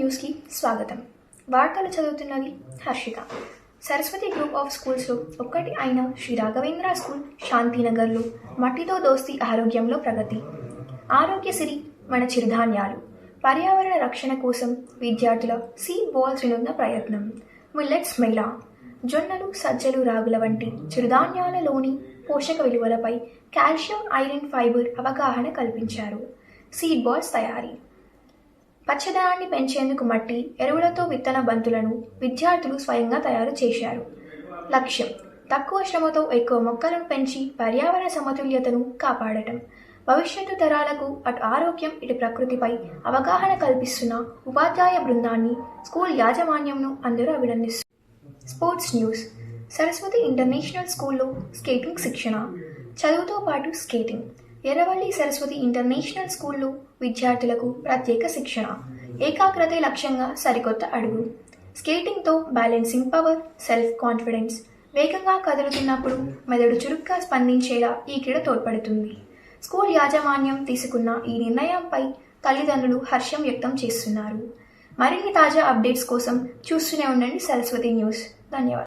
న్యూస్కి స్వాగతం. వార్తలు చదువుతున్నది హర్షిత. సరస్వతి గ్రూప్ ఆఫ్ స్కూల్స్లో ఒక్కటి అయిన శ్రీ రాఘవేంద్ర స్కూల్ శాంతినగర్లో మట్టితో దోస్తీ ఆరోగ్యంలో ప్రగతి. ఆరోగ్యశ్రీ మన చిరుధాన్యాలు. పర్యావరణ రక్షణ కోసం విద్యార్థుల సీడ్ బాల్స్ వినూత్న ప్రయత్నం. మిల్లెట్స్ మేళా. జొన్నలు, సజ్జలు, రాగుల వంటి చిరుధాన్యాలలోని పోషక విలువలపై కాల్షియం, ఐరన్, ఫైబర్ అవగాహన కల్పించారు. సీడ్ బాల్స్ తయారీ. పచ్చదనాన్ని పెంచేందుకు మట్టి, ఎరువులతో విత్తన బంతులను విద్యార్థులు స్వయంగా తయారు చేశారు. లక్ష్యం: తక్కువ శ్రమతో ఎక్కువ మొక్కలను పెంచి పర్యావరణ సమతుల్యతను కాపాడటం. భవిష్యత్తు తరాలకు అటు ఆరోగ్యం, ఇటు ప్రకృతిపై అవగాహన కల్పిస్తున్న ఉపాధ్యాయ బృందాన్ని, స్కూల్ యాజమాన్యంను అందరూ అభినందిస్తున్నారు. Sports news. సరస్వతి ఇంటర్నేషనల్ స్కూల్లో స్కేటింగ్ శిక్షణ. చదువుతో పాటు స్కేటింగ్. ఎర్రవల్లి సరస్వతి ఇంటర్నేషనల్ స్కూల్లో విద్యార్థులకు ప్రత్యేక శిక్షణ. ఏకాగ్రతే లక్ష్యంగా సరికొత్త అడుగు. స్కేటింగ్తో బ్యాలెన్సింగ్ పవర్, సెల్ఫ్ కాన్ఫిడెన్స్. వేగంగా కదులుతున్నప్పుడు మెదడు చురుగ్గా స్పందించేలా ఈ క్రీడ తోడ్పడుతుంది. స్కూల్ యాజమాన్యం తీసుకున్న ఈ నిర్ణయంపై తల్లిదండ్రులు హర్షం వ్యక్తం చేస్తున్నారు. మరిన్ని తాజా అప్డేట్స్ కోసం చూస్తూనే ఉండండి సరస్వతి న్యూస్. ధన్యవాదాలు.